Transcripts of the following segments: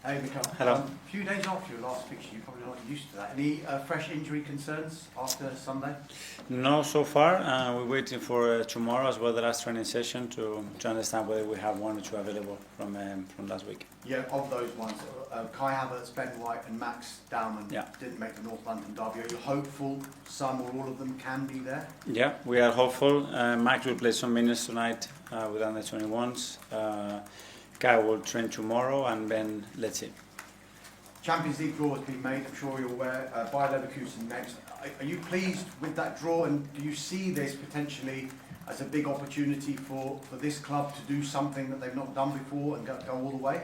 Hey, Mikel. Hello. A few days after your last fixture, you're probably not used to that. Any fresh injury concerns after Sunday? No, so far. We're waiting for tomorrow as well, the last training session, to understand whether we have one or two available from last week. Yeah, of those ones, Kai Havertz, Ben White and Max Dowman didn't make the North London derby. Are you hopeful some or all of them can be there? Yeah, we are hopeful. Max will play some minutes tonight with under 21s. Kai will train tomorrow, and then let's see. Champions League draw has been made, I'm sure you're aware, by Leverkusen next. Are you pleased with that draw, and do you see this potentially as a big opportunity for this club to do something that they've not done before and go all the way?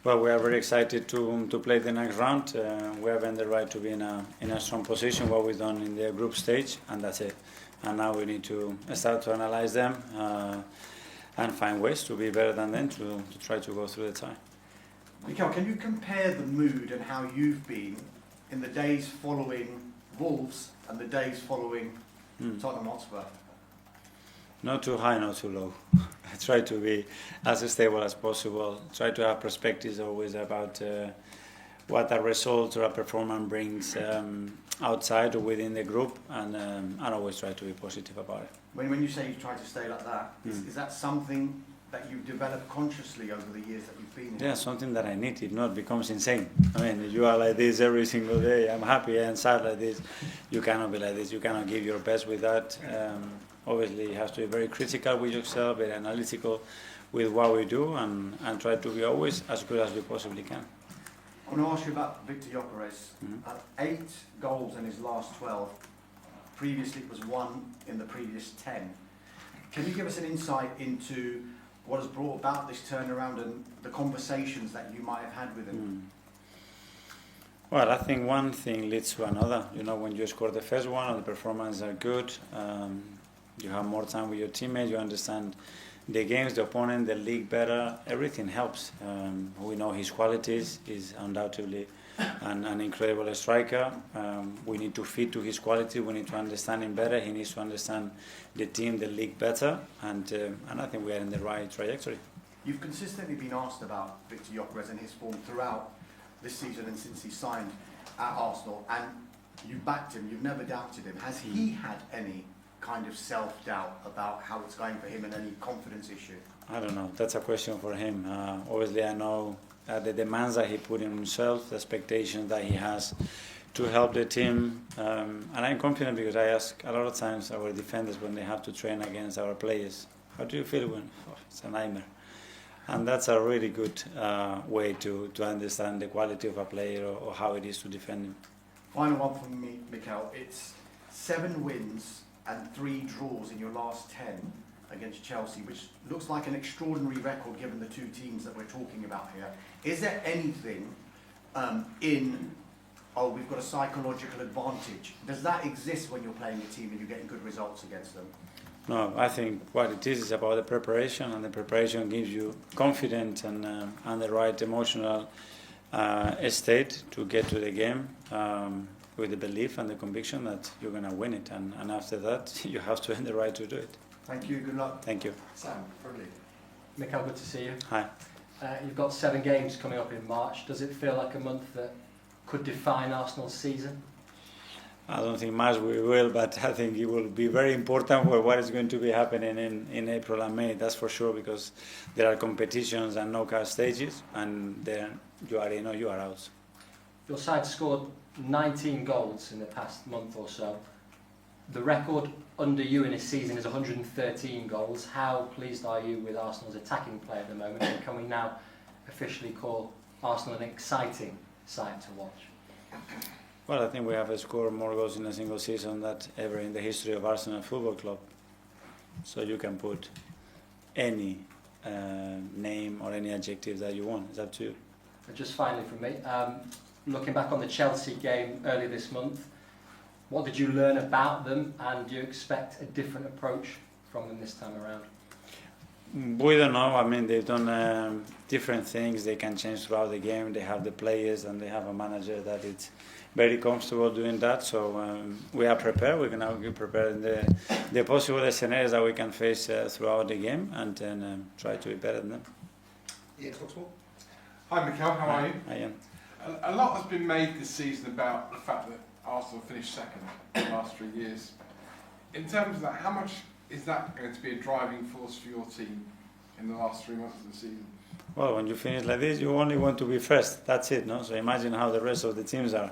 Well, we are very excited to play the next round. We have earned the right to be in a strong position, what we've done in the group stage, and that's it. And now we need to start to analyse them and find ways to be better than them to try to go through the tie. Mikel, can you compare the mood and how you've been in the days following Wolves and the days following Tottenham Hotspur? Not too high, not too low. I try to be as stable as possible. Try to have perspectives always about what a result or a performance brings outside or within the group, and always try to be positive about it. When you say you try to stay like that, is that something that you've developed consciously over the years that you've been here? Yeah, something that I need. If not, it becomes insane. I mean, if you are like this every single day, I'm happy and sad like this, you cannot be like this. You cannot give your best with that. Obviously, you have to be very critical with yourself, very analytical with what we do, and try to be always as good as we possibly can. I want to ask you about Victor Gyökeres. 8 goals in his last 12. Previously, it was 1 in the previous 10. Can you give us an insight into what has brought about this turnaround and the conversations that you might have had with him? Well, I think one thing leads to another. You know, when you score the first one and the performances are good, you have more time with your teammates, you understand the games, the opponent, the league better, everything helps. We know his qualities. He's undoubtedly an incredible striker. We need to fit to his quality. We need to understand him better. He needs to understand the team, the league better, and I think we are in the right trajectory. You've consistently been asked about Victor Gyökeres and his form throughout this season and since he signed at Arsenal, and you backed him, you've never doubted him. Has he had any kind of self-doubt about how it's going for him and any confidence issue? I don't know. That's a question for him. Obviously, I know the demands that he put in himself, the expectations that he has to help the team. And I'm confident because I ask a lot of times our defenders when they have to train against our players, how do you feel when? Oh, it's a nightmare. And that's a really good way to understand the quality of a player or how it is to defend him. Final one from me, Mikel. It's 7 wins and 3 draws in your last 10 against Chelsea, which looks like an extraordinary record given the 2 teams that we're talking about here. Is there anything we've got a psychological advantage? Does that exist when you're playing a team and you're getting good results against them? No, I think what it is about the preparation, and the preparation gives you confidence and the right emotional state to get to the game with the belief and the conviction that you're going to win it, and after that you have to earn the right to do it. Thank you, good luck. Thank you. Sam, brilliant. Mikel, good to see you. Hi. You've got 7 games coming up in March. Does it feel like a month that could define Arsenal's season? I don't think much we will, but I think it will be very important for what is going to be happening in April and May, that's for sure, because there are competitions and knockout stages, and then you are in or you are out. Your side scored 19 goals in the past month or so. The record under you in this season is 113 goals. How pleased are you with Arsenal's attacking play at the moment? And can we now officially call Arsenal an exciting side to watch? Well, I think we have scored more goals in a single season than ever in the history of Arsenal Football Club. So you can put any name or any adjective that you want. It's up to you. Just finally from me, looking back on the Chelsea game earlier this month, what did you learn about them, and do you expect a different approach from them this time around? We don't know. I mean, they've done different things. They can change throughout the game. They have the players and they have a manager that is very comfortable doing that. So we are prepared. We're going to be prepared in the possible scenarios that we can face throughout the game, and then try to be better than them. Ian Foxball. Hi Mikel, how are you? I am. A lot has been made this season about the fact that Arsenal finished second in the last 3 years. In terms of that, how much is that going to be a driving force for your team in the last 3 months of the season? Well, when you finish like this, you only want to be first. That's it, no? So imagine how the rest of the teams are.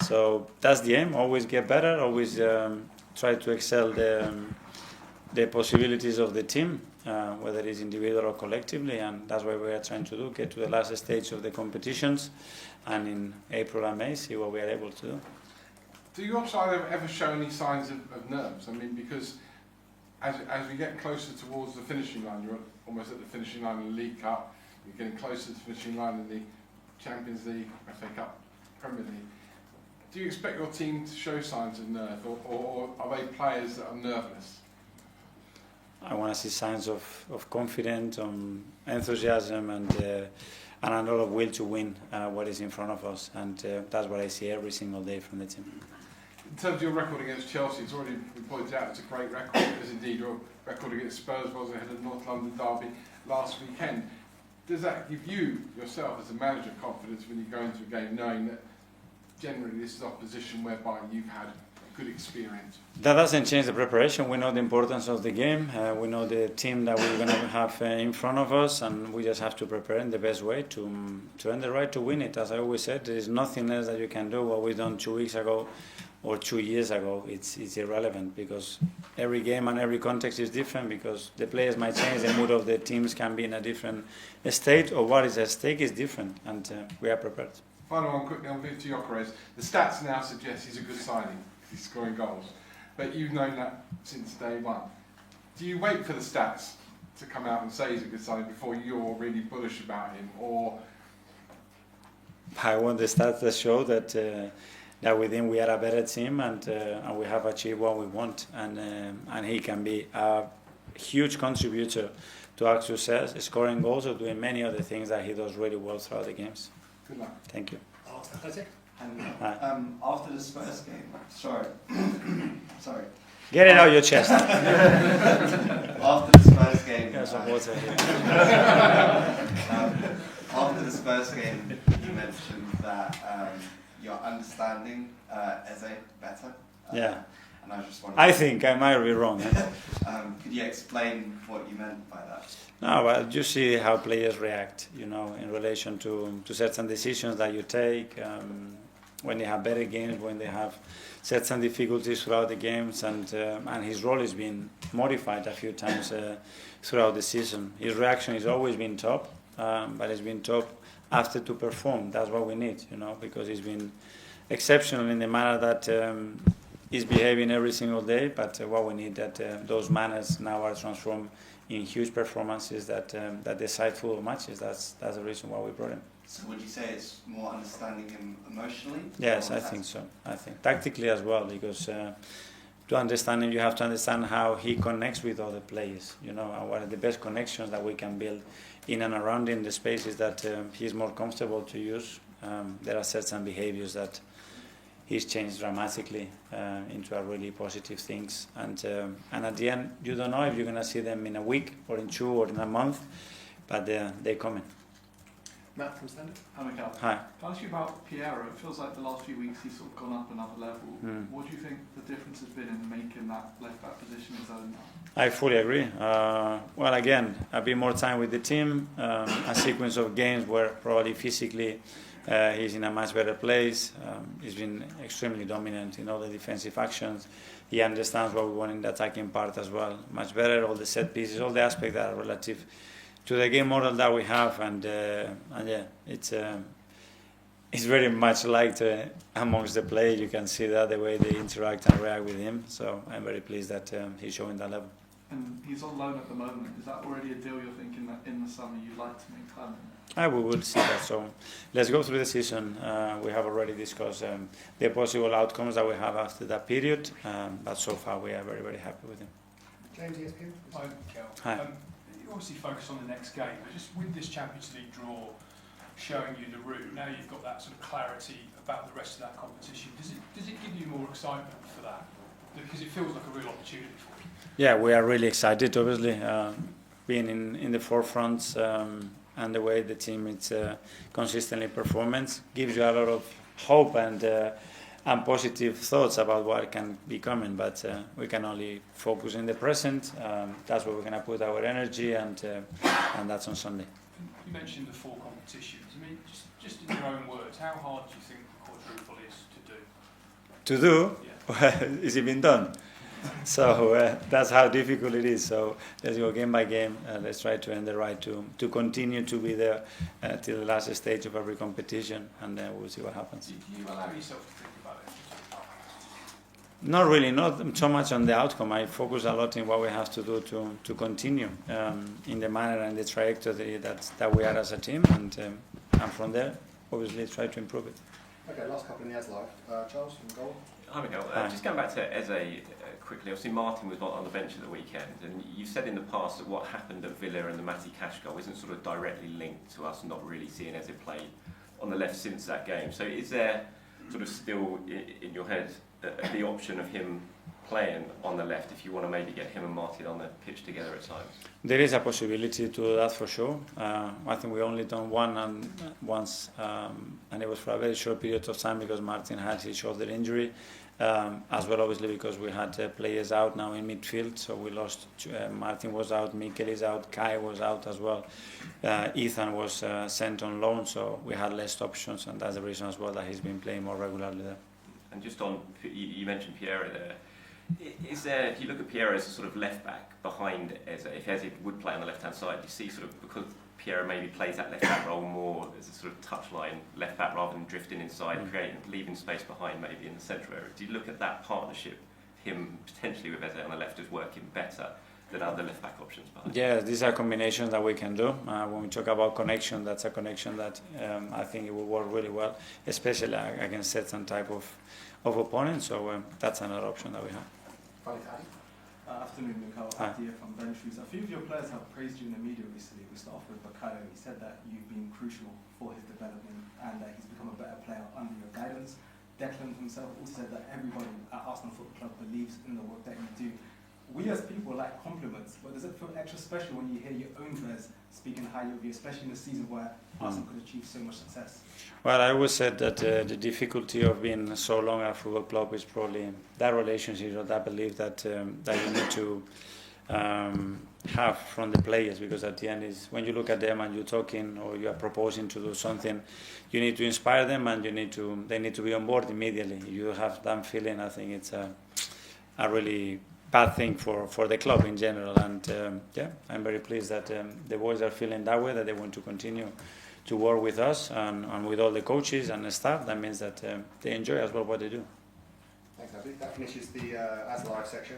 So that's the aim. Always get better. Always try to excel the possibilities of the team, whether it's individual or collectively, and that's what we are trying to do. Get to the last stage of the competitions, and in April and May, see what we are able to do. Do your side ever show any signs of nerves? I mean, because as we get closer towards the finishing line, you're almost at the finishing line in the League Cup. You're getting closer to the finishing line in the Champions League, FA Cup, Premier League. Do you expect your team to show signs of nerve, or are they players that are nervous? I want to see signs of confidence, enthusiasm, and a lot of will to win what is in front of us. And that's what I see every single day from the team. In terms of your record against Chelsea, it's already been pointed out it's a great record, as indeed your record against Spurs was ahead of North London Derby last weekend. Does that give you, yourself, as a manager, confidence when you go into a game knowing that generally this is opposition whereby you've had a good experience? That doesn't change the preparation. We know the importance of the game. We know the team that we're going to have in front of us, and we just have to prepare in the best way to earn the right to win it. As I always said, there is nothing else that you can do. What we've done 2 weeks ago or 2 years ago, it's irrelevant, because every game and every context is different, because the players might change, the mood of the teams can be in a different state, or what is at stake is different, and we are prepared. Final one quickly on Victor Gyökeres. The stats now suggest he's a good signing. He's scoring goals. But you've known that since day one. Do you wait for the stats to come out and say he's a good signing before you're really bullish about him, or? I want the stats that show that with him we are a better team, and we have achieved what we want, and he can be a huge contributor to our success, scoring goals or doing many other things that he does really well throughout the games. Good luck. Thank you. And after the Spurs game, sorry. Get it out your chest. After the Spurs game, Get some water here. after the Spurs game, you mentioned that your understanding Eze better. Yeah. And I was just wondering. I think I might be wrong. Could you explain what you meant by that? No, well, you see how players react, in relation to certain decisions that you take, when they have better games, when they have certain difficulties throughout the games, and his role has been modified a few times throughout the season. His reaction has always been top, but it's been top after to perform. That's what we need, because he's been exceptional in the manner that he's behaving every single day, but what we need that those manners now are transformed in huge performances that decide football matches. That's the reason why we brought him. So would you say it's more understanding him emotionally? Yes, I think so. I think tactically as well, because to understand him, you have to understand how he connects with other players. And what are the best connections that we can build in and around in the spaces that he's more comfortable to use. There are certain behaviors that he's changed dramatically into a really positive things, and at the end you don't know if you're going to see them in a week or in 2 or in a month, but they're coming. Matt from Standard. Hi, Mikel. Hi. Can I ask you about Piero? It feels like the last few weeks he's sort of gone up another level. What do you think the difference has been in making that left back position his own now? I fully agree. Well, again, a bit more time with the team, a sequence of games where probably physically he's in a much better place. He's been extremely dominant in all the defensive actions. He understands what we want in the attacking part as well. Much better, all the set pieces, all the aspects that are relative to the game model that we have. And yeah, it's very much liked amongst the players. You can see that the way they interact and react with him. So I'm very pleased that he's showing that level. And he's on loan at the moment. Is that already a deal you're thinking that in the summer you'd like to make permanent? We will see that. So let's go through the season. We have already discussed the possible outcomes that we have after that period, but so far we are very, very happy with him. James, ESPN. Hi, Mikel. Hi. You obviously focus on the next game, but just with this Champions League draw showing you the route, now you've got that sort of clarity about the rest of that competition. Does it give you more excitement for that? Because it feels like a real opportunity for you. Yeah, we are really excited, obviously, being in the forefront. and the way the team is consistently performance gives you a lot of hope and positive thoughts about what can be coming. But we can only focus in the present. That's where we're going to put our energy, and that's on Sunday. You mentioned the 4 competitions. I mean, just in your own words, how hard do you think the quadruple is to do? To do? Yeah. Is it been done? So that's how difficult it is. So let's go game by game. Let's try to earn the right to continue to be there till the last stage of every competition, and then we'll see what happens. Do you allow yourself to think about it? Not really, not so much on the outcome. I focus a lot in what we have to do to continue in the manner and the trajectory that we are as a team, and from there, obviously, try to improve it. Okay, last couple in the Eze live. Charles, from goal. Hi Mikel, Hi. just going back to Eze quickly, obviously Martin was not on the bench at the weekend, and you've said in the past that what happened at Villa and the Matty Cash goal isn't sort of directly linked to us not really seeing Eze play on the left since that game. So is there sort of still in your head the option of him playing on the left if you want to maybe get him and Martin on the pitch together at times? There is a possibility to do that for sure. I think we only done once, and it was for a very short period of time because Martin had his shoulder injury, as well obviously because we had players out now in midfield, so we lost. Martin was out, Mikel is out, Kai was out as well. Ethan was sent on loan, so we had less options, and that's the reason as well that he's been playing more regularly there. And just on, you mentioned Piera there. Is there, if you look at Piera as a sort of left back behind Eze, if Eze would play on the left hand side, do you see sort of, because Piera maybe plays that left back role more as a sort of touchline left back rather than drifting inside, leaving space behind maybe in the central area? Do you look at that partnership, him potentially with Eze on the left, as working better than other left back options behind? Yeah, these are combinations that we can do. When we talk about connection, that's a connection that I think it will work really well, especially against certain type of opponents. So that's another option that we have. Afternoon, Mikel Arteta from Benchus. A few of your players have praised you in the media recently. We start off with Bakayo. He said that you've been crucial for his development and that he's become a better player under your guidance. Declan himself also said that everybody at Arsenal Football Club believes in the work that you do. We as people like compliments, but does it feel extra special when you hear your own players speaking highly of you, especially in a season where Arsenal could achieve so much success? Well, I always said that the difficulty of being so long at a football club is probably that relationship or that belief that you need to have from the players, because at the end is when you look at them and you're talking or you are proposing to do something, you need to inspire them and they need to be on board immediately. You have that feeling. I think it's a really bad thing for the club in general, and I'm very pleased that the boys are feeling that way, that they want to continue to work with us and with all the coaches and the staff. That means that they enjoy as well what they do. Thanks, Abby. That finishes the Eze live section.